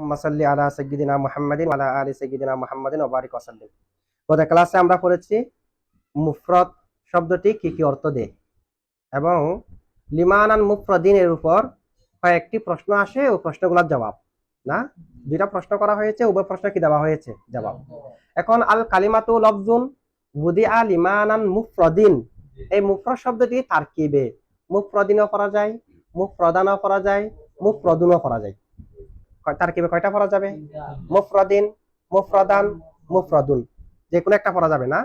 আল্লাহুম্মা সাল্লি আলা সাইয়্যিদিনা মুহাম্মাদিন ওয়া আলা আলি সাইয়্যিদিনা মুহাম্মাদিন ওয়া বারিক ওয়া সাল্লিম। গত ক্লাসে আমরা পড়েছি মুফরদ শব্দটি কি কি অর্থ দেয় এবং লিমানান মুফরদিন এর উপর কয়েকটি প্রশ্ন আসে ও প্রশ্নগুলোর জবাব না দুইটা প্রশ্ন করা হয়েছে, উভয় প্রশ্ন কি দেওয়া হয়েছে জবাব। এখন আল কালিমাতু লফজুন বুদিআ লিমানান মুফরদিন, এই মুফরদ শব্দটি তারকিবে মুফরদিনও পড়া যায়, মুফরদানও পড়া যায়, মুফরদুনও পড়া যায়। তারকিবে কয়টা পড়া যাবে? মুফরদিন, মুফরদান, মুফরদুন, যে কোনো একটা পড়া যাবে না।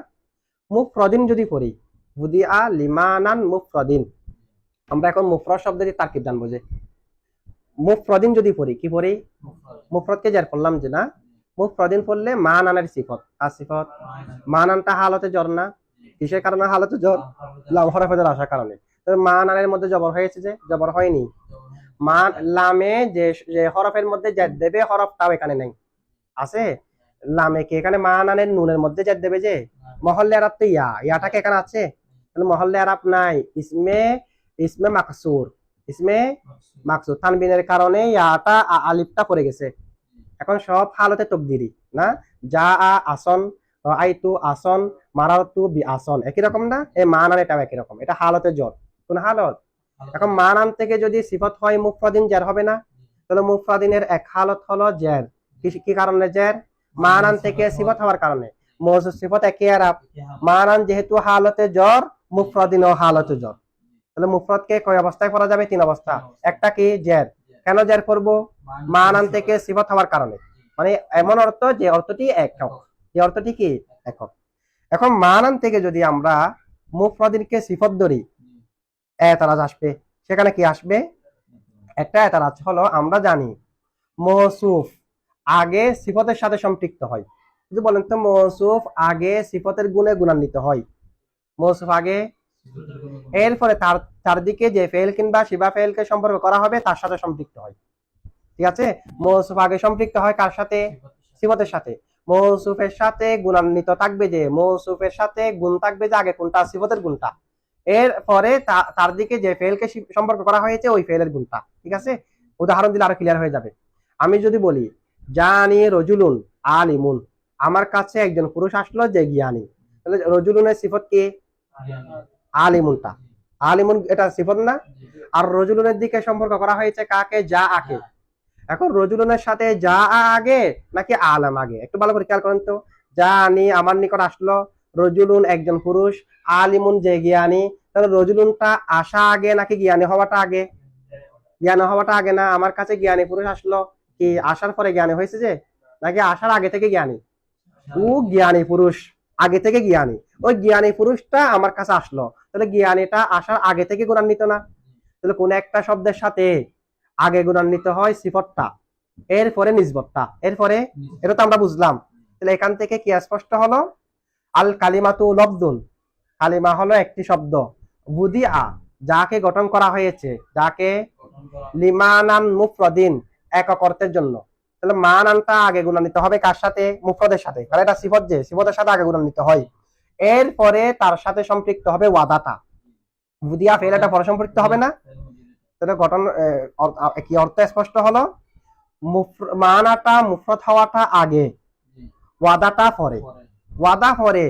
মুফরদিন যদি পড়ি বুদিআ লিমানান মুফরদিন, আমরা এখন মুফরদ শব্দটি তারকিব জানবো। যে মুফরদিন যদি পড়ি কি পড়ি? মুফরদকে জার করলাম যে না, মুফরদিন পড়লে মানানের সিফত। আর সিফত মানানটা হালতে জর না, কিসের কারণে হালতে জর? লাম হরফে জর আসার কারণে। মানানের মধ্যে জবর হয়েছে, যে জবর হয়নি। মান লামে যে হরফের মধ্যে জেদ দেবে হরফটাও এখানে নেই, আছে লামে কি এখানে মানানের নুনের মধ্যে জেদ দেবে, যে মহল্লে আরব তো ইয়াটাকে এখানে আছে, তাহলে মহল্লে আরব নাই। ইসমে মাকসুর, ইসমে মাকসুর তানবিনের কারণে ইয়াটা আলিফটা পড়ে গেছে। এখন সব হালতে তকদিরি না, যা আসন, আইতু আসন, মারাতু বি আসন, একই রকম না। এই মানান এটাও একই রকম, এটা হালতে জর। কোন হালত? এখন মানান থেকে যদি সিফত হয় মুফরদিন জের হবে না, তাহলে মুফরদিনের এক হালত হলো জের। কি কারণে জের? মানান থেকে সিফত হওয়ার কারণে। মৌজুদ সিফত একই আরব, মানান যেহেতু হালতে জর, মুফরদিনও হালতে জর। তাহলে মুফরদকে কয় অবস্থায় পড়া যাবে? তিন অবস্থা। একটা কি জের। কেন জের করব? মানান থেকে সিফত হওয়ার কারণে, মানে এমন অর্থ যে অর্থটি একক, এই অর্থটি কি একক। এখন মানান থেকে যদি আমরা মুফরদিনকে সিফত ধরি, এতারাজ আসবে। সেখানে কি আসবে? একটা এতারাজ হলো, আমরা জানি মৌসুফ আগে সিফতের সাথে সম্পৃক্ত হয়। যদি বলেন তো মৌসুফ আগে সিফতের গুণে গুণান্বিত হয়, মৌসুফ আগে, এরপরে তার দিকে যে ফেল কিংবা শিবা ফেলকে সম্পর্ক করা হবে তার সাথে সম্পৃক্ত হয়। ঠিক আছে, মৌসুফ আগে সম্পৃক্ত হয় কার সাথে? সিফতের সাথে। মৌসুফের সাথে গুণান্বিত থাকবে, যে মৌসুফের সাথে গুণ থাকবে যে আগে কোনটা? সিফতের গুণটা। এরপরে তার দিকে যে ফেলকে সম্পর্ক করা হয়েছে ওই ফেলের গুণটা। ঠিক আছে, উদাহরণ দিলে আরো ক্লিয়ার হয়ে যাবে। আমি যদি বলি জানি রজুলুন আলিমুন, আমার কাছে একজন পুরুষ আসলো যে জ্ঞানী, তাহলে রজুলুনের সিফত কি? আলিমুনটা। আলিমুন এটা সিফত না? আর রজুলুনের দিকে সম্পর্ক করা হয়েছে কাকে? যা আকে। এখন রজুলুনের সাথে যা আগে নাকি আলাম আগে? একটু ভালো করে খেয়াল করেন তো। জানি আমার নিকট আসলো, রজুলুন একজন পুরুষ, আলিমুন যে জ্ঞানী, তাহলে রজুলুনটা আসা আগে নাকি জ্ঞানী হওয়াটা আগে? জ্ঞানী হওয়াটা আগে না। আমার কাছে জ্ঞানী পুরুষ আসলো, কি আসার পরে জ্ঞানী হয়েছে যে, নাকি আসার আগে থেকে জ্ঞানী? ও জ্ঞানী পুরুষ আগে থেকে জ্ঞানী, ওই জ্ঞানী পুরুষটা আমার কাছে আসলো, তাহলে জ্ঞানীটা আসার আগে থেকে গুণান্বিত না? তাহলে কোন একটা শব্দের সাথে আগে গুণান্বিত হয় সিফতটা, এরপরে নিসবতটা, এরপরে, এটা তো আমরা বুঝলাম। তাহলে এখান থেকে কি স্পষ্ট হলো? আল কালিমাতু লফজুন, কালিমা হলো একটি শব্দ, বুদিআ যাকে গঠন করা হয়েছে, যাকে লিমানান মুফরদিন একক অর্থের জন্য। তাহলে মানানটা আগে গুণান্বিত হবে কার সাথে? মুফরদের সাথে, কারণ এটা সিফত, যে সিফতের সাথে আগে গুণান্বিত হয়। এরপরে তার সাথে সম্পৃক্ত হবে ওয়াদাটা, বুদিয়া ফেল, এটা পরে সম্পৃক্ত হবে না। তাহলে গঠন কি অর্থ স্পষ্ট হলো? মানাটা মুফরদ হওয়াটা আগে, ওয়াদাটা পরে। ওয়াদা পরে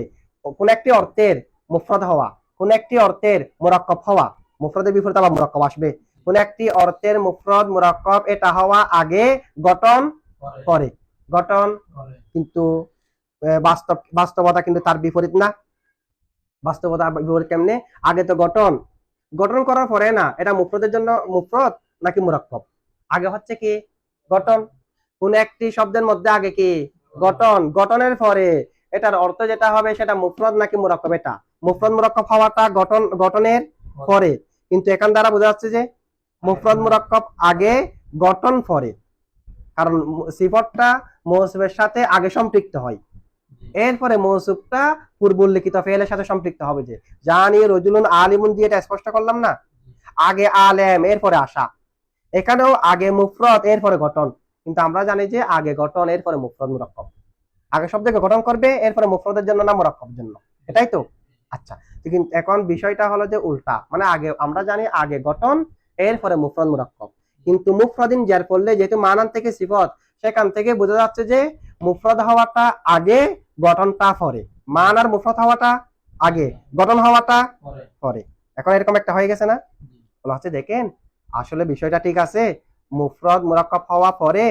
কোন একটি অর্থের মুফরদ হওয়া, কোন একটি অর্থের মুরাক্কাব হওয়া, মুফরদের বিপরীতে আবার মুরাক্কাব আসবে। কোন একটি অর্থের মুফরদ মুরাক্কাব এটা হওয়া আগে, গঠন পরে। গঠন কিন্তু বাস্তবতা কিন্তু তার বিপরীত না। বাস্তবতা বিপরীত কেমনে? আগে তো গঠন, গঠন করার পরে না, এটা মুফরদের জন্য মুফরদ নাকি মুরাক্কাব? আগে হচ্ছে কি গঠন। কোন একটি শব্দের মধ্যে আগে কি গঠন, গঠনের পরে এটার অর্থ যেটা হবে সেটা মুফরদ নাকি মুরাক্কাব? এটা মুফরদ মুরাক্কাব হওয়াটা গঠনের পরে, কিন্তু এখান দ্বারা বোঝা যাচ্ছে যে মুফরদ মুরাক্কাব আগে, গঠন পরে, কারণ সিফতটা মৌসুফের সাথে আগে সম্পৃক্ত হয়, এরপরে মৌসুফটা পূর্ব উল্লেখিত ফেলের সাথে সম্পৃক্ত হবে। যে জানি রজুলুন আলিমুন দিয়ে এটা স্পষ্ট করলাম না, আগে আলেম এরপরে আসা। এখানেও আগে মুফরদ এরপরে গঠন, কিন্তু আমরা জানি যে আগে গঠন এরপরে মুফরদ মুরাক্কাব, আগে শব্দকে গঠন করবে এরপরে মুফরদের জন্য না মুরাক্কাবের জন্য, এটাই তো। আচ্ছা, কিন্তু এখন বিষয়টা হলো যে উল্টা, মানে আগে আমরা জানি আগে গঠন এরপরে মুফরদ মুরাক্কাব, কিন্তু মুফরাদিন জের পড়লে যেহেতু মানান থেকে সিফত, সেখান থেকে বোঝা যাচ্ছে যে মুফরাদ হওয়াটা আগে, গঠনটা পরে। মান আর মুফরাদ হওয়াটা আগে, গঠন হওয়াটা পরে। এখন এরকম একটা হয়ে গেছে না? বলা হচ্ছে দেখেন আসলে বিষয়টা ঠিক আছে, মুফরদ মুরাক্কাব হওয়া পরে,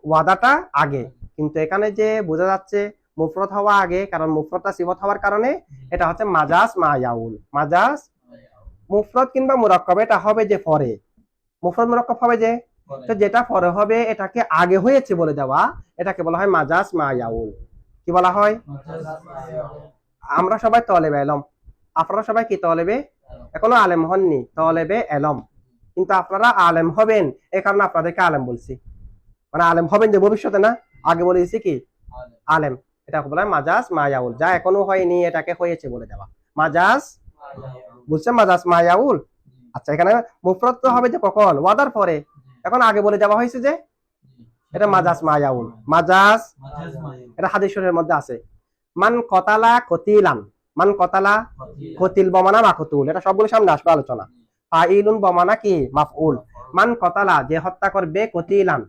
ওয়াদাটা আগে, কিন্তু এখানে যে বোঝা যাচ্ছে মুফরদ হওয়া আগে, কারণ মুফরদটা সিফত হওয়ার কারণে এটা হচ্ছে মাজাজ মা ইয়াউল। মাজাজ মুফরদ কিংবা মুরাক্কাব এটা হবে যে পরে, মুফরদ মুরাক্কাব হবে যে, তো যেটা পরে হবে এটাকে আগে হয়েছে বলে দেওয়া, এটাকে বলা হয় মাজাজ মা ইয়াউল। কি বলা হয়? আমরা সবাই তলেবে এলম, আপনারা সবাই কি তলেবে, এখনো আলেম হননি, তলেবে এলম, কিন্তু আপনারা আলেম হবেন, এই কারণে আপনাদেরকে আলেম বলছি, মানে আলেম হবেন যে ভবিষ্যতে না, আগে বলে দিচ্ছি কি আলেম। এটা বলা হয় মাজাজ মায়াউল, যা এখনো হয়নি এটাকে হয়েছে বলে দেওয়া, মাজাজ। বুঝছেন মাজাজ মায়াউল? আচ্ছা, এখানে মুফরদ তো হবে যে কখন, ওয়াদার পরে, এখন আগে বলে দেওয়া হয়েছে যে এটা মাজাজ মায়াউল। মাজাজ এটা হাদিস শরীফের মধ্যে আছে, মান কতালা কতিলান, মান কতালা কতিল বমানা মাকতুল, এটা সবগুলো সামনে আসবে আলোচনা। ফাইলুন বমানা কি মাফউল, মান কতালা যে হত্যা করবে, কতিলান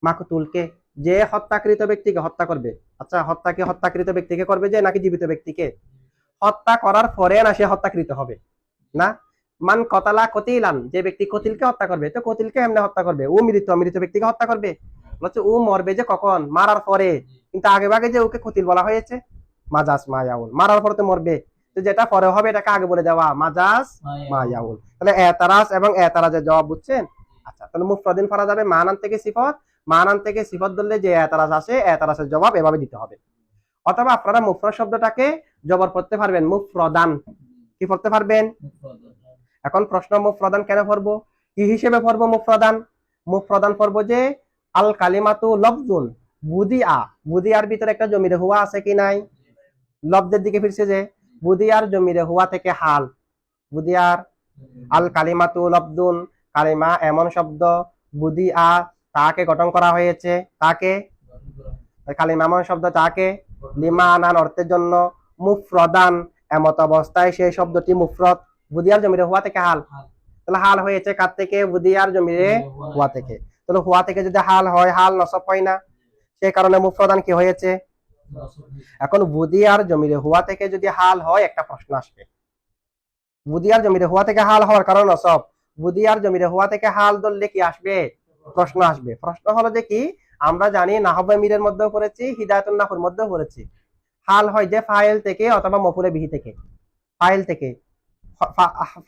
মাকতুলকে যে হত্যাকৃত ব্যক্তিকে হত্যা করবে। আচ্ছা, হত্যাকে হত্যাকৃত ব্যক্তিকে করবে যে নাকি জীবিত ব্যক্তিকে? হত্যা করার পরে না সে হত্যাকৃত হবে না। মান কতালা কতিলান যে ব্যক্তি কতিলকে হত্যা করবে, তো কতিলকে এমনি হত্যা করবে, ও মৃত মৃত ব্যক্তিকে হত্যা করবে, বলছে ও মরবে যে কখন, মারার পরে, কিন্তু আগে ভাগে যে ওকে কতিল বলা হয়েছে মাজাজ মায়াউল, মারার পরে তো মরবে, তো যেটা পরে হবে এটাকে আগে বলে দেওয়া মাজাজ মায়াউল। তাহলে এতারাজ এবং এতারাজের জবাব বুঝছেন? আচ্ছা, তাহলে মুফরাদিন ফারা যাবে মানান থেকে সিফত, মানান থেকে সিফত ধরলে যে এতারাজ আসে, এতারাজের জবাব এভাবে দিতে হবে। অথবা আপনারা মুফরদ শব্দটাকে জবর পড়তে পারবেন, মুফরদান। কি পড়তে পারবেন? এখন প্রশ্ন, মুফরদান কেন পড়বো, কি হিসেবে পড়বো মুফরদান? মুফরদান পড়বো যে আল কালিমাতু লফজুন বুদিআ, বুদিআর ভিতরে একটা জমিরে হুয়া আছে কি নাই, লফজের দিকে ফিরছে যে, বুদিআর জমিরে হুয়া থেকে হাল, বুদিআর আল কালিমাতু লফজুন, কালিমা এমন শব্দ, বুদিআ তাকে গঠন করা হয়েছে, তাকে কালিমা এমন শব্দ তাকে লিমা আনান অর্থের জন্য, মুফরদান এমত অবস্থায় সেই শব্দটি মুফরদ, বুদিয়ার জমিরে হুয়া থেকে হাল, তাহলে হাল হয়েছে কার থেকে, বুদিয়ার জমিরে হুয়া থেকে। তাহলে হুয়া থেকে যদি হাল হয়, হাল নসব হয় না, সেই কারণে মুফরদান কি হয়েছে। এখন বুদিয়ার জমিরে হুয়া থেকে যদি হাল হয়, একটা প্রশ্ন আসবে, বুদিয়ার জমিরে হুয়া থেকে হাল হওয়ার কারণ নসব, বুদিয়ার জমিরে হুয়া থেকে হাল ধরলে কি আসবে, প্রশ্ন আসবে। প্রশ্ন হলো যে কি, আমরা জানি নাহব মিরের মধ্যেও পড়েছি, হিদায়াতুন নাহুর মধ্যেও পড়েছি, হাল হয় যে ফাইল থেকে অথবা মফুলে বিহি থেকে, ফাইল থেকে,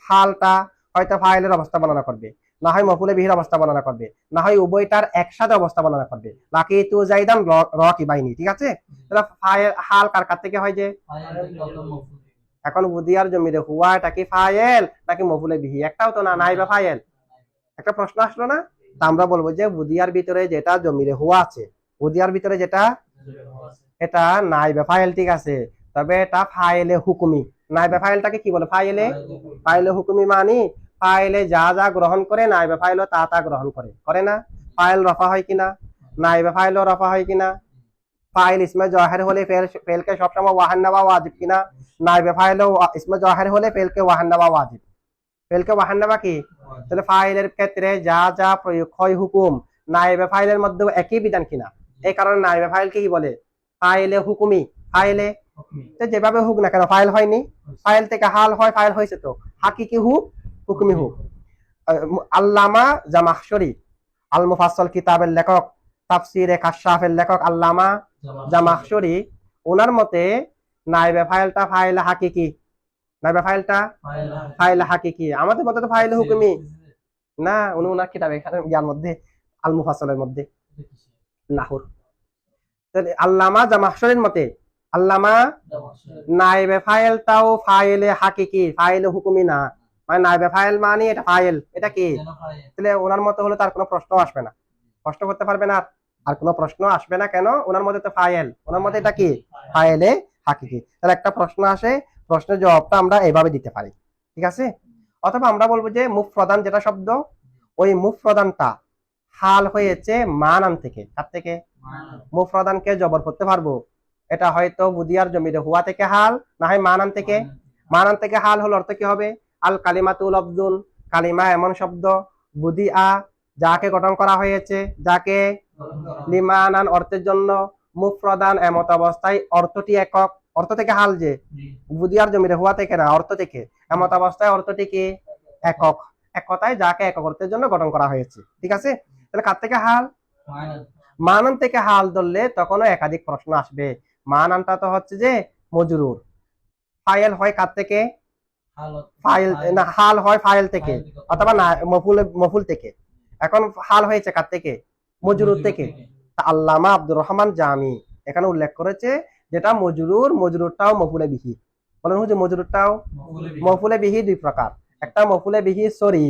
হালটা হয়তো ফাইলের অবস্থা বর্ণনা করবে, না হয় মফুলে বিহির অবস্থা বর্ণনা করবে, না হয় উভয়টার একসাথে অবস্থা বর্ণনা করবে, লাকি তু জাইদান রকি বাইনি, ঠিক আছে। তাহলে ফাইল হাল কার কার থেকে হয় যে, এখন বুদিয়ার জমিরে হুয়া এটা কি ফাইল নাকি মফুলে বিহি, একটাও তো না, নাই বা ফাইল, একটা প্রশ্ন আসলো না। তা আমরা বলবো যে বুদিয়ার ভিতরে যেটা জমিরে হুয়া আছে, বুদিয়ার ভিতরে যেটা, এটা নাইবে ফাইল, ঠিক আছে, তবে এটা ফাইলে হুকুমি। নাইবে ফাইলটাকে কি বলে, ফাইলে, ফাইলে হুকুমি মানি ফাইলে যা যা গ্রহণ করে নাইবে ফাইলও তা তা গ্রহণ করে, করে না? ফাইল রফা হয় কিনা, নাইবে ফাইলও রফা হয় কিনা, ফাইল ইসমে জহের হলে ফেলকে সবসময় ওয়াহান নেওয়া ওয়াজিব কিনা, নাইবে ফাইলও ইসমে জহের হলে ফেলকে ওয়াহান নেওয়া ওয়াজিব, ফেলকে ওয়াহান নেওয়া কি। তাহলে ফাইলের ক্ষেত্রে যা যা প্রয়োগ হয় হুকুম, নাইবে ফাইলের মধ্যে একই বিধান কিনা, এই কারণে নাইবে ফাইলকে কি বলে, ফাইলে হুকুমি, ফাইলে যেভাবে হোক না কেন ফাইল হয়নি, ফাইল থেকে হাল হয়, ফাইল হয়েছে তো, হাকিকি হুক হুকুমি হুক। আল্লামা জামাখশরি আল মুফাসসাল কিতাবের লেখক, তাফসিরে কাশফের লেখক আল্লামা জামাখশরি, ওনার মতে নাইবে ফাইলটা ফাইল হাকিকি, নাইবে ফাইলটা ফাইল হাকিকি, আমাদের মতে তো ফাইল হুকুমি না, উনি ওনার কিতাবে এখানে ইয়ার মধ্যে আল মুফাসসালের মধ্যে নাহুর। আল্লামা জামাখশরির মতে, আল্লামা নাইবে ফাইলটাও ফাইলে হাকিকি, ফাইলে হুকুমি না, মানে নাইবে ফাইল মানে এটা ফাইল, এটা কি, তাহলে ওনার মতে হলো তার কোনো প্রশ্ন আসবে না, প্রশ্ন করতে পারবে না, আর কোনো প্রশ্ন আসবে না, কেন, ওনার মতে তো ফাইল, ওনার মতে এটা কি ফাইলে হাকিকি। তাহলে একটা প্রশ্ন আসে, প্রশ্নের জবাবটা আমরা এইভাবে দিতে পারি, ঠিক আছে। অথবা আমরা বলবো যে মুফরদান যেটা শব্দ, ওই মুফরদানটা হাল হয়েছে মানান থেকে, কার থেকে, মুফরদানকে জবর করতে পারবো, এটা হয়তো বুদিয়ার জমিরে হুয়া থেকে হাল, না হয় মানান থেকে, মানান থেকে হাল হলো অর্থ কি হবে, আল কালিমাতু লফজুন, কালিমা এমন শব্দ, বুদিআ যাকে গঠন করা হয়েছে, যাকে লিমানান অর্থের জন্য, মুফরাদান এমত অবস্থায় অর্থটি একক, অর্থ থেকে হাল যে বুদিয়ার জমিরে হুয়া থেকে না, অর্থ থেকে এমত অবস্থায় অর্থটি কি একক, এক কথায় যাকে একক অর্থের জন্য গঠন করা হয়েছে। ঠিক আছে, তাহলে কার থেকে হাল? মানান থেকে হাল ধরলে তখনও একাধিক প্রশ্ন আসবে। মানানটা তো হচ্ছে যে মজরুর, ফাইল হয় কার থেকে? ফাইল না, হাল হয় ফাইল থেকে অথবা না মফুল থেকে। এখন হাল হয়েছে কার থেকে? মজরুর থেকে। আল্লামা আব্দুর রহমান জামি এখানে উল্লেখ করেছে যেটা মজরুর, মজরুরটাও মফুলে বিহি। বলেন হুজুর মজরুরটাও মফুলে বিহি দুই প্রকার, একটা মফুলে বিহি সরি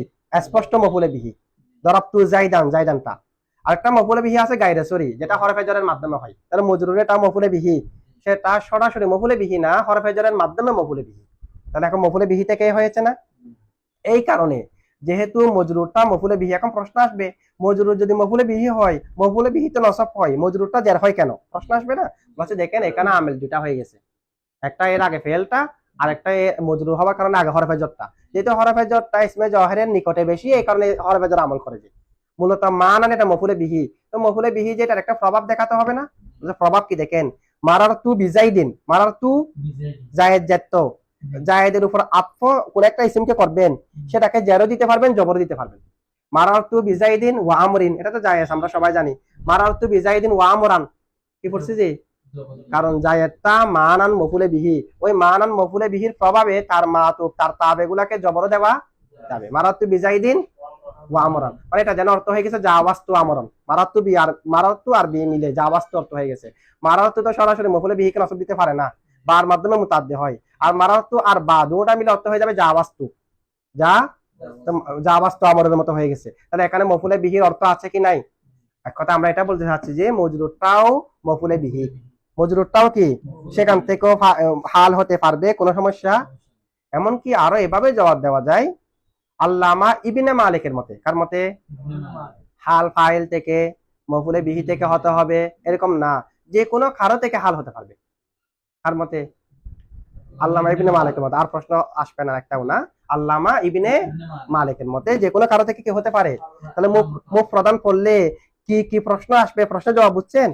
স্পষ্ট মফুলে বিহি, দরাবতু জাইদান, জাইদানটা, আর একটা মফুলে বিহি আছে গায়রে সরি, যেটা হরফে জরের মাধ্যমে হয়। তাহলে মজরুরেরটা মফুলে বিহি, সেটা সরাসরি মফুলে বিহি না, হরফে জরের মাধ্যমে মফুলে বিহি। তাহলে এখন মফুলে বিহি থেকে হয়েছে না? এই কারণে যেহেতু মজরুরটা মফুলে বিহি, এখন প্রশ্ন আসবে মজরুর যদি মফুলে বিহি হয়, মফুলে বিহিতে নসব হয়, মজরুরটা জের হয় কেন? প্রশ্ন আসবে না? বলছে দেখেন এখানে আমেল দুটা হয়ে গেছে, একটা এর আগে ফেলটা আর একটা মজরুর হওয়ার কারণে আগে হরফে জরটা, যেহেতু হরফে জরটা ইসমে জহেরের নিকটে বেশি, এই কারণে হরফে জর আমল করে যে মূলত মান এটা মফুলে বিহি। তো মফুলে বিহি যে এটার একটা প্রভাব দেখাতে হবে না? প্রভাব কি দেখেন, মারার তু বিজাইদিন, মারার তু জায়েদ জাত্ত, জায়েদের উপর আতফ কোন একটা ইসমকে করবেন, সেটাকে জেরও দিতে পারবেন, জবর দিতে পারবেন। মারারতু বিজাইদিন ওয়া আমরিন, এটা তো জায়েজ, আমরা সবাই জানি। মারারতু বিজাইদিন ওয়া আমরান কি করছে যে, কারণ জায়েদটা মানান মফুলে বিহি, ওই মানান মফুলে বিহির প্রভাবে তার মাতুফ তার তাবেগুলাকে জবর দেওয়া যাবে। মারারতু বিজাইদিন ওয়া আমরান, মানে এটা যেন অর্থ হয়ে গেছে জাওয়াস্তু আমরান। মারারতু বি আর মারারতু আর বি মিলে জাওয়াস্তু অর্থ হয়ে গেছে। মারারতু তো সরাসরি মফুলে বিহিকে নসব দিতে পারে না, বার মাধ্যমে মুতাদ্দি হয়। আর মারারতু আর বা দুটোটা মিলে অর্থ হয়ে যাবে জাওয়াস্তু, জাওয়াস্তু আমরের মতো হয়ে গেছে। তাহলে এখানে মফুলে বিহির অর্থ আছে কি নাই? এক কথা আমরা এটা বলতে চাচ্ছি যে মজরুরটাও মফুলে বিহি, মজরুরটাও কি সেখান থেকেও হাল হতে পারবে, কোনো সমস্যা। এমনকি আরো এভাবে জবাব দেওয়া যায় আল্লামা ইবনে মালিকের মতে। কার মতে? হাল ফাইল থেকে মফুলে বিহি থেকে হতে হবে এরকম না, যে কোনো কারো থেকে হাল হতে পারবে। কার মতে? আল্লামা ইবনে মালিকের মতে। আর প্রশ্ন আসবে না একটাও না, আল্লামা ইবনে মালিকের মতে যে কোনো কারো থেকে কি হতে পারে। তাহলে মুখ প্রদান করলে কি কি প্রশ্ন আসবে? প্রশ্নের জবাব বুঝছেন?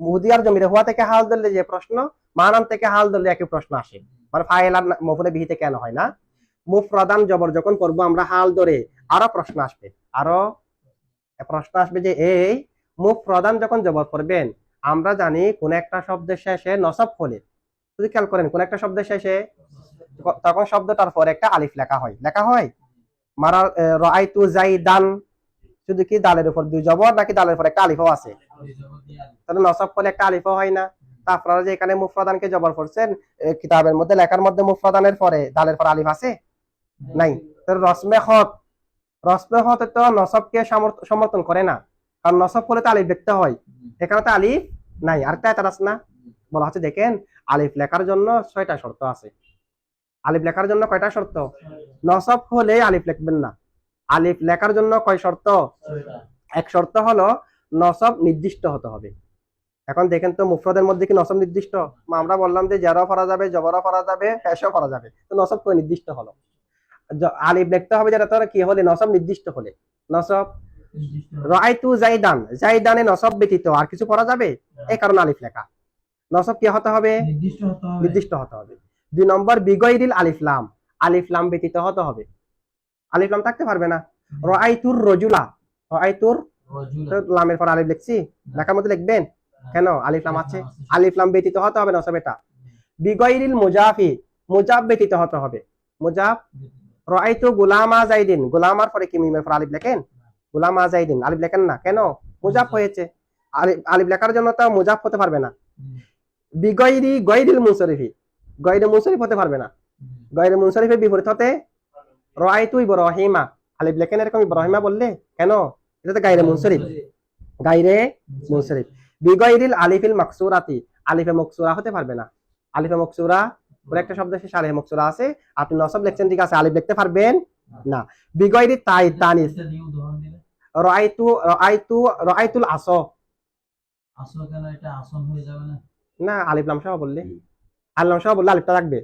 মুদিয়ার জমিরে হুয়া থেকে হাল ধরলে যে প্রশ্ন, মানান থেকে হাল ধরলে একই প্রশ্ন আসে, মানে ফাইল আর মফুলে বিহিতে কেন হয় না। মুফরাদান জবর যখন করবো আমরা হাল ধরে, আরো প্রশ্ন আসবে, আরো প্রশ্ন আসবে যে এই মুফরাদান যখন জবর করবেন, আমরা জানি কোন একটা শব্দের শেষে নসব হলে, যদি খেয়াল করেন কোন একটা শব্দের শেষে, তখন শব্দটার পরে একটা আলিফ লেখা হয়, লেখা হয়। মারা রাআইতু জাইদান, শুধু কি দালের উপর দুই জবর নাকি দালের উপর একটা আলিফও আছে? তাহলে নসব হলে একটা আলিফও হয় না। তা আপনারা যে এখানে মুফরাদানকে জবর করছেন, কিতাবের মধ্যে লেখার মধ্যে মুফরাদানের পরে দালের পর আলিফ আছে নাই? তাহলে রসমে হত, রসমে হত তো নসবকে সমর্থন করে না, কারণ নসব হলে তো আলিফ দেখতে হয়, এখানে তো আলিফ নাই। আরেকটা এটা আছে না, বলা হচ্ছে দেখেন আলিফ লেখার জন্য 6টা শর্ত আছে। আলিফ লেখার জন্য কয়টা শর্ত? নসব হলে আলিফ লিখবেন না। আলিফ লেখার জন্য কয় শর্ত? এক শর্ত হলো নসব নির্দিষ্ট হতে হবে। এখন দেখেন তো মুফরদের মধ্যে কি নসব নির্দিষ্ট? আমরা বললাম যে জারও করা যাবে, জবরও করা যাবে, পেশও করা যাবে, তো নসব কই নির্দিষ্ট হলো? আলিফ লিখতে হবে যেটা তোর কি হলে নসব নির্দিষ্ট হলে। নসব রাআইতু জাইদান, জাইদানে নসব ব্যতীত আর কিছু পড়া যাবে, এই কারণে আলিফ লেখা। নসব কি হতে হবে? নির্দিষ্ট হতে হবে। 2 নম্বর বিগয়রিল আলিফ লাম, আলিফ লাম ব্যতীত হতে হবে, আলিফ লাম থাকতে পারবে না। রাআইতুর রাজুলা, রাআইতুর লামের পর আলিফ লিখছি, লেখার মধ্যে লিখবেন কেন? আলিফ লাম আছে, আলিফ লাম ব্যতীত হতে হবে নসব এটা। বিগয়রিল মুজাফি, মুজাফ ব্যতীত হতে হবে, মুজাফ। রাআইতু গুলামা জাইদিন, গুলামার পরে কি মিমের পর আলিফ লেখেন? গুলামা জাইদিন আলিফ লেখেন না কেন? মুজাফ হয়েছে, আলিফ লেখার জন্য তো মুজাফ হতে পারবে না। বিগয়রি গয়রিল মুনসরিফি, গয়রে মুনসরিফ হতে পারবে না, গয়রে মুনসরিফের বিপরীত হতে রাআইতু ইব্রাহিমা, আলিফ লেখেন এরকম ইব্রাহিমা বললে কেন? এটা তো গায়রে মুনসরিফ, গায়রে মুনসরিফ। বিগয়রিল আলিফিল মাকসুরাতি, আলিফে মাকসুরা হতে পারবে না, আলিফে মাকসুরা ওর একটা শব্দ শেষে আলিফে মাকসুরা আছে, আপনি নসব লিখছেন ঠিক আছে, আলিফ লিখতে পারবেন না। বিগয়রি তাই তানিস, রাআইতু রাআইতু রাআইতুল আসো, আসো কেন এটা আসন হয়ে যাবে না? না আলিফ লাম সহ বললে, আলিফ লাম সহ বললে আলিফটা থাকবে,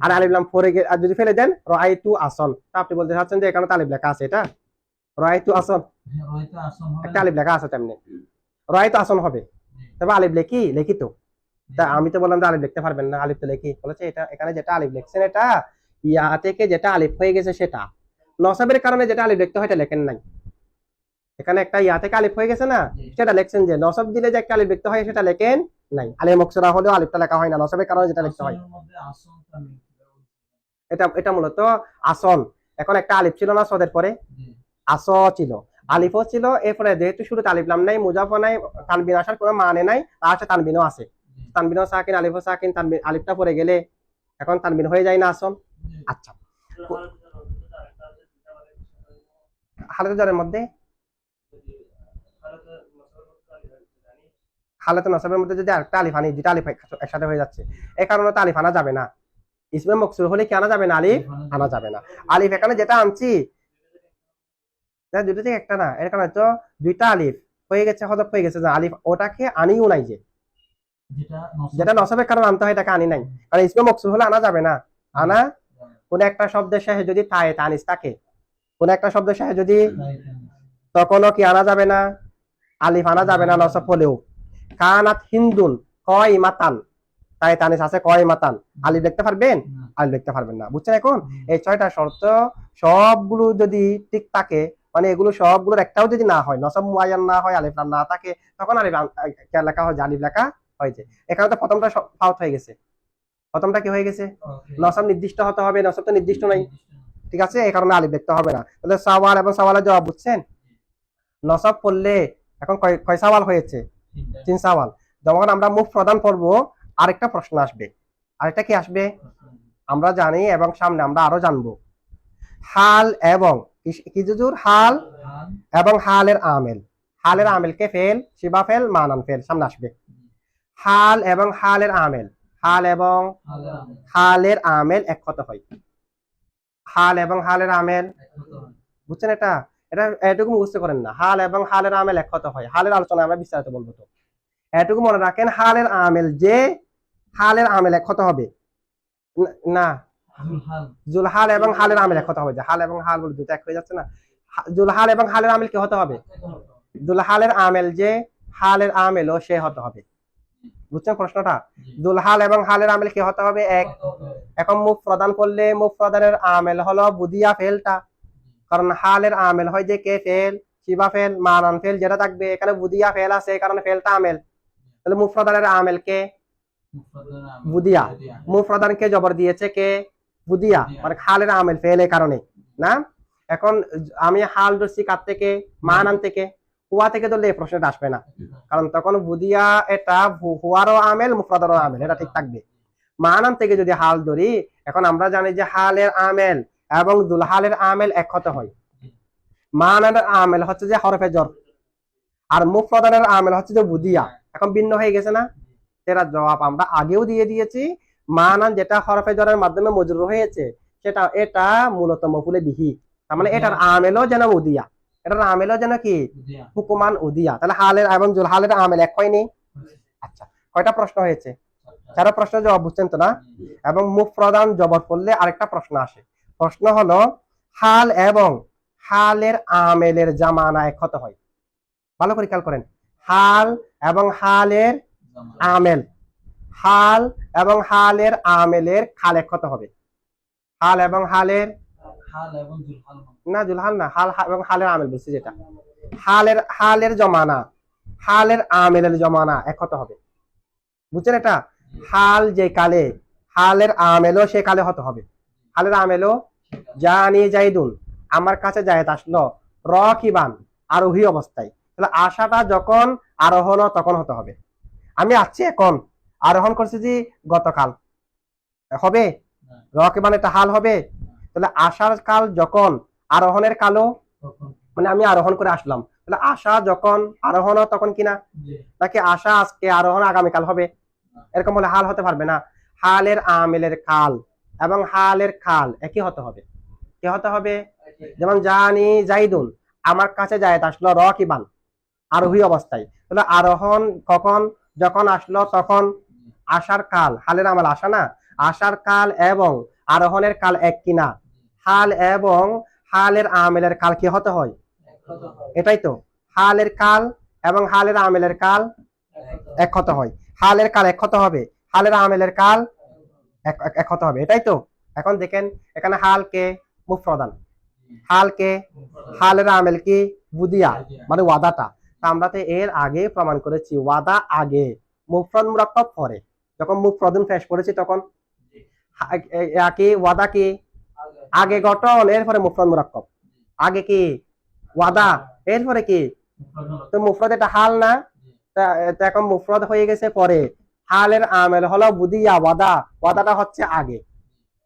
আর আলিফ লাম পরে আর যদি ফেলে দেন রাআইতু আসন, তা আপনি বলতে চাচ্ছেন যে এখানে তো আলিফ লেখা আছে, এটা রায়তু আসন, রয়তো আসন হবে একটা না? আলিফ লেখা আছে তেমনি, রায়তু আসন হবে, জি, তবে আলিফ লেখি তো। তা জি, আমি তো বললাম যে আলিফ লিখতে পারবেন না, আলিফ তো লেখি, বলেছে এটা এখানে যেটা আলিফ লিখছেন এটা ইয়া থেকে যেটা আলিফ হয়ে গেছে সেটা, নসবের কারণে যেটা আলিফ লিখতে হয় এটা লেখেন নাই, এখানে একটা ইয়া থেকে আলিফ হয়ে গেছে না, জি। সেটা লেখছেন, যে নসব দিলে যে একটা আলিফ লিখতে হয় সেটা লেখেন নাই, আলিফ মকসুরা হলেও আলিফটা লেখা হয় না, নসবের কারণে যেটা লিখতে হয়। আসনের মধ্যে আসনটা নেই। এটা এটা মূলত আসন, এখন একটা আলিফ ছিল না সদের পরে, জি, আস ছিল, আলিফও ছিল, এরপরে যেহেতু শুরুতে আলিফ লাম নাই, মুজাফও নাই, তানবিন আসার কোনো মানে নাই, তার সাথে তানবিনও আছে, জি, তানবিনও সাকিন, আলিফও সাকিন, তানবিন আলিফটা পরে গেলে এখন তানবিন হয়ে যায় না আসন। জি। আচ্ছা, হালতে জ্বরের মধ্যে, হালতে নসবের মধ্যে যদি আরেকটা আলিফ আনি, দুটা আলিফ একসাথে হয়ে যাচ্ছে, এই কারণে তো আলিফ আনা যাবে না, ইসমে মকসুর হলে কি আনা যাবে না, আলিফ আনা যাবে না। আলিফ এখানে যেটা আনছি দুটো থেকে একটা না, এর কারণে তো দুইটা আলিফ হয়ে গেছে, হজব হয়ে গেছে, যে আলিফ ওটাকে আনিও নাই, যে যেটা যেটা নসবের কারণে আনতে হয় এটাকে আনি নাই, কারণ ইসমে মকসুর হলে আনা যাবে না, আনা কোন একটা শব্দের শেষে যদি তায়ে তানিস থাকে, কোন একটা শব্দের শেষে যদি, তখনও কি আনা যাবে না, আলিফ আনা যাবে না নসব হলেও। কানাত হিন্দুন কয় মাতান, তাই তানিস আছে কয় মাতান, আলিফ লিখতে পারবেন, আলিফ লিখতে পারবেন না, বুঝছেন এখন? এই 6টা শর্ত সবগুলো যদি ঠিক থাকে, মানে এগুলো সবগুলোর একটাও যদি না হয়, নসব মুআয়্যান না হয়, আলিফ লাম না থাকে, তখন আলিফ লেখা হয়, আলিফ লেখা হয়েছে। এখানে তো প্রথমটা ফাউট হয়ে গেছে, প্রথমটা কি হয়ে গেছে, নসব নির্দিষ্ট হতে হবে, নসব তো নির্দিষ্ট নাই, ঠিক আছে, এই কারণে আলিফ লিখতে হবে না। তাহলে সাওয়াল এবং সাওয়ালের জবাব বুঝছেন, নসব পড়লে এখন কয় কয় সাওয়াল হয়েছে, 3 সাওয়াল। যখন আমরা মুখ প্রদান করবো, আরেকটা প্রশ্ন আসবে, আরেকটা কি আসবে আমরা জানি, এবং সামনে আমরা আরো জানবো, হাল এবং কি জুজুর, হাল এবং হালের আমেল, হালের আমেলকে ফেল, শিবা ফেল, মানান ফেল, সামনে আসবে, হাল এবং হালের আমেল, হাল এবং হালের আমেল এক কত হয়, হাল এবং হালের আমেল, বুঝছেন? এটা এটা এটুকু মুখস্থ করেন না, হাল এবং হালের আমেল এক কত হয়, হালের আলোচনা আমরা বিস্তারিত বলবো, তো এটুকু মনে রাখেন, হালের আমেল যে, হালের আমেল এক কত হবে না, জুলহাল এবং হালের আমেল এক হতে হবে, যে হাল এবং হাল বলে দুটো এক হয়ে যাচ্ছে না, জুলহাল এবং হালের আমেল কি হতে হবে, জুলহালের আমেল যে, হালের আমেলও সে হতে হবে, বুঝছেন প্রশ্নটা? জুলহাল এবং হালের আমেল কি হতে হবে, এক। এখন মুখ প্রদান করলে মুখ প্রদানের আমেল হলো বুদিয়া ফেলটা, কারণ হালের আমেল হয় যে কে ফেল, শিবা ফেল, মানান ফেল, যেটা থাকবে এখানে বুদিয়া ফেল আছে, এই কারণে ফেলটা আমেল, তাহলে মুখ প্রদানের আমেল কে, বুদিয়া, মুখ প্রদানকে জবর দিয়েছে কে, বুদিয়া, মানে হালের আমেল ফেল এই কারণে না। এখন আমি হাল ধরছি কার থেকে, মানান থেকে, হুয়া থেকে ধরলে এই প্রশ্নটা আসবে না, কারণ তখন বুদিয়া এটা হুয়ারও আমেল, মুফরাদারও আমেল, এটা ঠিক থাকবে। মানান থেকে যদি হাল ধরি, এখন আমরা জানি যে হালের আমেল এবং দুলহালের আমেল এক হতে হয়, মানানের আমেল হচ্ছে যে হরফে জর, আর মুফরাদারের আমেল হচ্ছে যে বুদিয়া, এখন ভিন্ন হয়ে গেছে না, এরা জবাব আমরা আগেও দিয়ে দিয়েছি, মানান যেটা হরফে জরের মাধ্যমে মজরুর হয়েছে সেটা, এটা মূলত মফুলে বিহি, তার মানে এটার আমেলও যেন উদিয়া, এটার আমেলও যেন কি, হুকুমান উদিয়া, তাহলে হালের এবং জুলহালের আমেল এক হয়নি। আচ্ছা, কয়টা প্রশ্ন হয়েছে, 4 প্রশ্নের জবাব বুঝছেন তো না? এবং মুফরাদান জবর করলে আরেকটা প্রশ্ন আসে, প্রশ্ন হলো হাল এবং হালের আমেলের জামানা এক হতে হয়, ভালো করে খেয়াল করেন, হাল এবং হালের আমেল, হাল এবং হালের আমেলের খাল এক হতে হবে, হাল এবং হালের, না জুলহাল না, হাল এবং হালের আমেল বলছি যেটা, হালের জমানা, হালের আমেলের জমানা এক হতে হবে, বুঝছেন? এটা হাল যে কালে, হালের আমেলও সে কালে হতে হবে, হালের আমেলও, জানি জাইদুন, আমার কাছে জায়েদ আসলো, রকিবান, আরোহী অবস্থায়, তাহলে আশাটা যখন আরোহণ তখন হতে হবে, আমি আসছি এখন, আরোহণ করছি যে গতকাল, হবে রকিবান, এটা হাল হবে, তাহলে আশার কাল যখন, আরোহণের কালও, মানে আমি আরোহণ করে আসলাম, তাহলে আশা যখন আরোহণ তখন কিনা, নাকি আশা আজকে আরোহণ আগামীকাল হবে, এরকম হলে হাল হতে পারবে না। হালের আমেলের কাল এবং হালের খাল একই হতে হবে, কি হতে হবে, যেমন জানি জাইদুন, আমার কাছে জায়েদ আসলো, রকিবান, আরোহী অবস্থায়, তাহলে আরোহণ কখন, যখন আসলো তখন, আসার কাল, হালের আমল আসা না, আসার কাল এবং আরোহণের কাল এক কিনা, হাল এবং হালের আমেলের কাল কি হতে হয়, এটাই তো। হালের কাল এবং হালের আমেলের কাল এক হতে হয়। হালের কাল এক হতে হবে, হালের আমেলের কাল এক হতে হবে, এটাই তো। এখন দেখেন এখানে হালকে মুফরদান, হালকে হালের আমেল কি বুদিয়া, মানে ওয়াদাটা। তা আমরা তো এর আগে প্রমাণ করেছি ওয়াদা আগে মুফরদ মুরাক্কাব পরে। যখন মুফরদুন পেশ করেছি তখন কি ওয়াদা কি আগে গঠন, এরপরে মুফরদ মুরাক্কাব। আগে কি ওয়াদা, এরপরে কি, তো মুফরদ এটা হাল না, তা এখন মুফরদ হয়ে গেছে পরে। হালের আমেল হলো বুদিয়া ওয়াদা, ওয়াদাটা হচ্ছে আগে।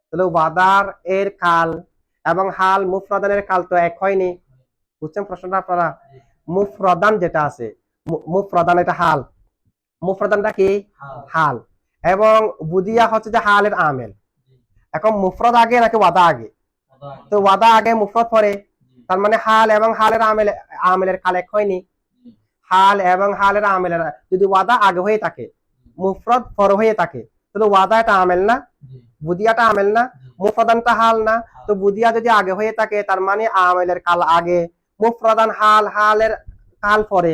তাহলে ওয়াদার এর কাল এবং হাল মুফরদানের কাল তো এক হয়নি। বুঝছেন প্রশ্নটা আপনারা? মুফরদান যেটা আছে, মুফরদান এটা হাল, মুফরদানটা কি হাল, এবং বুদিয়া হচ্ছে যে হালের আমেল। এখন মুফরদ আগে নাকি ওয়াদা আগে? তো ওয়াদা আগে মুফরদ পরে, তার মানে হাল এবং হালের আমেলের কাল এক হয়নি। হাল এবং হালের আমেলের যদি ওয়াদা আগে হয়ে থাকে, মুফরদ পরে হয়ে থাকে, তাহলে ওয়াদা এটা আমেল না, বুদিয়াটা আমেল না, মুফরদানটা হাল না। তো বুদিয়া যদি আগে হয়ে থাকে তার মানে আমেলের কাল আগে, মুফরদান হাল, হালের কাল পরে,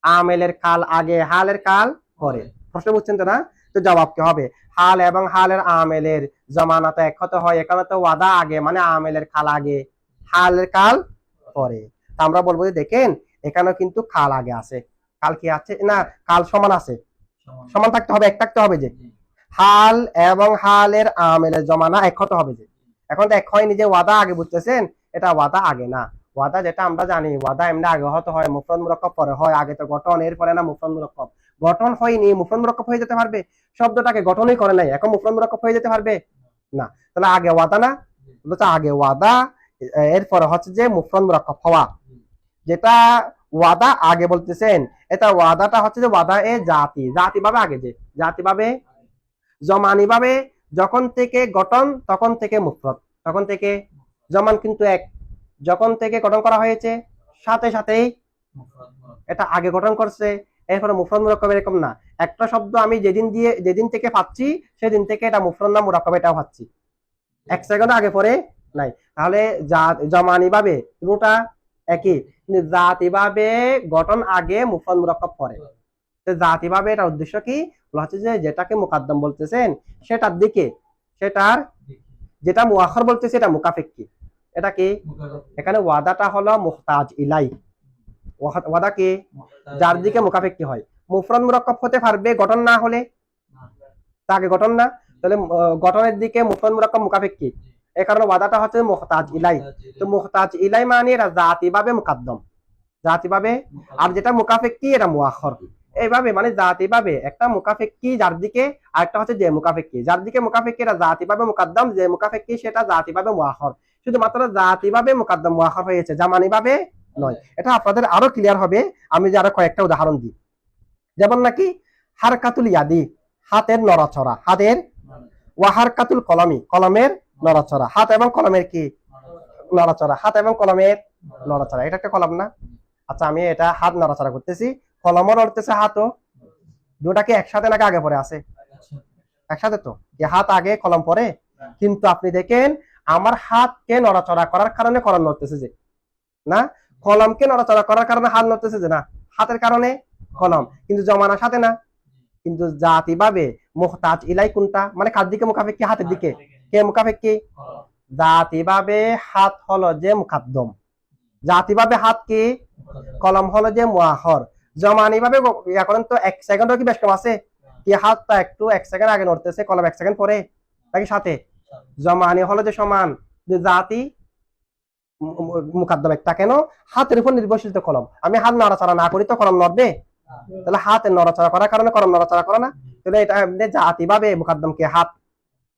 আমেলের কাল আগে, হালের কাল পরে। প্রশ্ন বুঝছেন তো না? তো জবাব কি হবে? হাল এবং হালের আমেলের জমানাতে এক হতে হয়। এখানে তো ওয়াদা আগে মানে আমেলের কাল আগে, হালের কাল পরে। তা আমরা বলবো যে দেখেন এখানেও কিন্তু কাল আগে আছে, কাল কি আছে না, কাল সমান আছে, সমান থাকতে হবে, এক থাকতে হবে। যে হাল এবং হালের আমেলের জমানা এক হতে হবে। যে এখন তো এক হয়নি, যে ওয়াদা আগে, বুঝতেছেন? এটা ওয়াদা আগে না। ওয়াদা যেটা আমরা জানি ওয়াদা এমনি আগে হতে হয়, মুফরদ মুরাক্কাব পরে হয়। আগে তো গঠন, এরপরে না মুফরদ মুরাক্কাব। গঠন হয়নি, মুফরদ মুরাক্কাব হয়ে যেতে পারবে? শব্দটাকে গঠনই করে নাই, এখন মুফরদ মুরাক্কাব হয়ে যেতে পারবে না। তাহলে আগে ওয়াদা না, আগে ওয়াদা, এরপরে হচ্ছে যে মুফরদ মুরাক্কাব হওয়া। যেটা ওয়াদা আগে বলতেছেন, এটা ওয়াদাটা হচ্ছে যে ওয়াদা এ জাতি, জাতি ভাবে আগে, যে জাতি ভাবে জমানি ভাবে যখন থেকে গঠন তখন থেকে মুফরদ, তখন থেকে জমান কিন্তু এক, যখন থেকে গঠন করা হয়েছে সাথে সাথেই এটা আগে গঠন করছে, এরপরে মুফরদ মুরাক্কাব। এরকম না একটা শব্দ আমি যেদিন থেকে পাচ্ছি সেদিন থেকে এটা মুফরদ না মুরাক্কাব এটাও পাচ্ছি, এক সেকেন্ড আগে পরে নাই। তাহলে জমানি ভাবে দুটা একই, কিন্তু জাতি ভাবে গঠন আগে মুফরদ মুরাক্কাব পরে। জাতি ভাবে এটার উদ্দেশ্য কি হচ্ছে যে যেটাকে মুকাদ্দম বলতেছেন সেটার দিকে, সেটার যেটা মুআখার বলতেছে এটা মুকাফিক কি, এটা কি এখানে ওয়াদাটা হলো মুহতাজ ইলাই, ওয়াদা কি যার দিকে মুকাফিক কি হয়। মুফরদ মুরাক্কাব হতে পারবে গঠন না হলে, তাকে গঠন না, তাহলে গঠনের দিকে মুফরদ মুরাক্কাব মুকাফিক কি, এই কারণে ওয়াদাটা হচ্ছে মুহতাজ ইলাই। তো মুহতাজ ইলাই মানে এটা জাতি ভাবে মুকাদ্দম, জাতি ভাবে। আর যেটা মুকাফিক কি এটা মুআখার। এইভাবে মানে জাতি ভাবে একটা মুকাফিক কি যার দিকে, আরেকটা হচ্ছে যে মুকাফিক কি যার দিকে। মুকাফিক কি এটা জাতি ভাবে মুকাদ্দম, যে মুকাফিক কি সেটা জাতি ভাবে মুআখার। শুধুমাত্র জাতি ভাবে মুকাদ্দম মুআখার হয়েছে, জামানি ভাবে নয়। এটা আপনাদের আরো ক্লিয়ার হবে আমি যে আরো কয়েকটা উদাহরণ দিই। যেমন নাকি হারকাতুল ইয়াদি, হাতের নড়াচড়া, হাতের, ওয়া হারকাতুল কলমি, কলমের নড়াচড়া। হাত এবং কলমের কি নড়াচড়া, হাত এবং কলমের নড়াচড়া। এটা একটা কলম না? আচ্ছা আমি এটা হাত নড়াচড়া করতেছি, কলমও নড়তেছে, হাতও, দুটা কি একসাথে নাকি আগে পরে আছে? একসাথে তো, হাত আগে কলম পরে। কিন্তু আপনি দেখেন আমার হাতকে নড়াচড়া করার কারণে কলম নড়তেছে যে না, কলমকে নড়াচড়া করার কারণে হাত নড়তেছে যে না, হাতের কারণে কলম, কিন্তু জমানার সাথে না। কিন্তু জাতি ভাবে মুহতাজ ইলাই কোনটা, মানে কার দিকে মুকাফিক কি, হাতের দিকে। কে মুকাফিক কি? জাতি ভাবে হাত হলো যে মুকাদ্দম, জাতি ভাবে হাত কি, কলম হলো যে মুআখার। জমানি ভাবে এখন তো এক সেকেন্ডও কি বেশ কম আছে কি, হাতটা একটু এক সেকেন্ড আগে নড়তেছে, কলম এক সেকেন্ড পরে নাকি সাথে। জমানি হলো যে সমান, যে জাতি মুকাদ্দম একটা। কেন? হাতের উপর নির্ভরশীল তো কলম, আমি হাত নড়াচড়া না করি তো কলম নড়বে? তাহলে হাতের নড়াচড়া করার কারণে কলম নড়াচড়া করে না। তাহলে এটা জাতি ভাবে মুকাদ্দম কি হাত,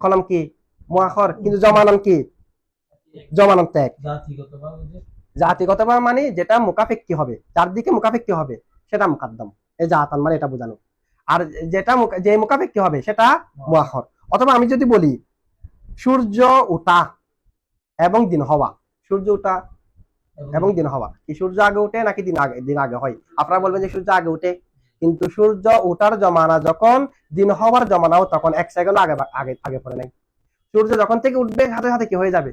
কলম কি মুআখার, কিন্তু জমানান কি, জমানান ত্যাগ। জাতিগত ভাবে মানে যেটা মুকাফিক কি হবে, যার দিকে মুকাফিক কি হবে সেটা মুকাদ্দম, এই জাতান মানে এটা বোঝানো। আর যেটা যে মুকাফিক কি হবে সেটা মুআখার। অথবা আমি যদি বলি সূর্য ওঠা এবং দিন হওয়া, সূর্য ওঠা এবং দিন হওয়া, কি সূর্য আগে উঠে নাকি দিন আগে হয়? আপনারা বলবেন যে সূর্য আগে উঠে, কিন্তু সূর্য ওঠার জমানা যখন, দিন হওয়ার জমানাও তখন, এক সেকেন্ড আগে আগে আগে পরে নাই। সূর্য যখন থেকে উঠবে সাথে সাথে কি হয়ে যাবে,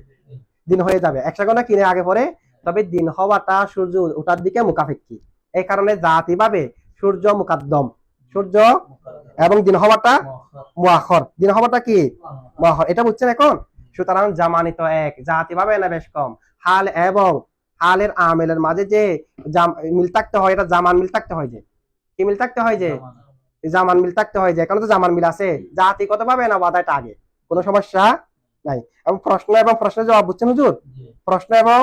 দিন হয়ে যাবে, এক সেকেন্ড কিনে আগে পরে তবে দিন হওয়াটা সূর্য ওঠার দিকে মুখাপেক্ষী। এই কারণে জাতিভাবে সূর্য মুকাদ্দম, সূর্য এবং দিন হওয়াটা মুআখর। দিন হওয়াটা কি মুআখর, এটা বুঝছেন এখন? সুতরাং জামানি তো এক, জাতিভাবে না বেশ কম। হাল এবং হালের আমেলের মাঝে যে মিল থাকতে হয়, এটা জামান মিল থাকতে হয়। যে কি মিল থাকতে হয়? যে জামান মিল থাকতে হয়। যে এখানে তো জামান মিল আছে, জাতিগত ভাবে না বাধাটা আগে, কোনো সমস্যা নাই। এবং প্রশ্ন এবং প্রশ্নের জবাব বুঝছেন হুজুর? প্রশ্ন এবং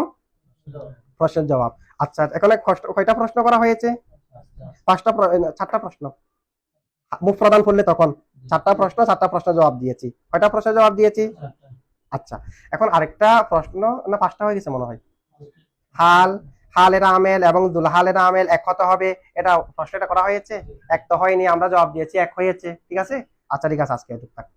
প্রশ্নের জবাব। আচ্ছা, এখানে কয়টা প্রশ্ন করা হয়েছে? 4টা প্রশ্ন। মুফরাদান পড়লে তখন 4টা প্রশ্ন, 4টা প্রশ্ন জবাব দিয়েছি। কয়টা প্রশ্ন জবাব দিয়েছি? আচ্ছা, এখন আরেকটা প্রশ্ন, না 5টা হয়ে গেছে মনে হয়। হালের আমেল এবং দুলহালের আমেল এক হতে হবে, এটা প্রশ্নটা করা হয়েছে? এক তো হয়নি, আমরা জবাব দিয়েছি এক হয়েছে। ঠিক আছে, আচ্ছা ঠিক আছে, আজকে এটুকু থাক।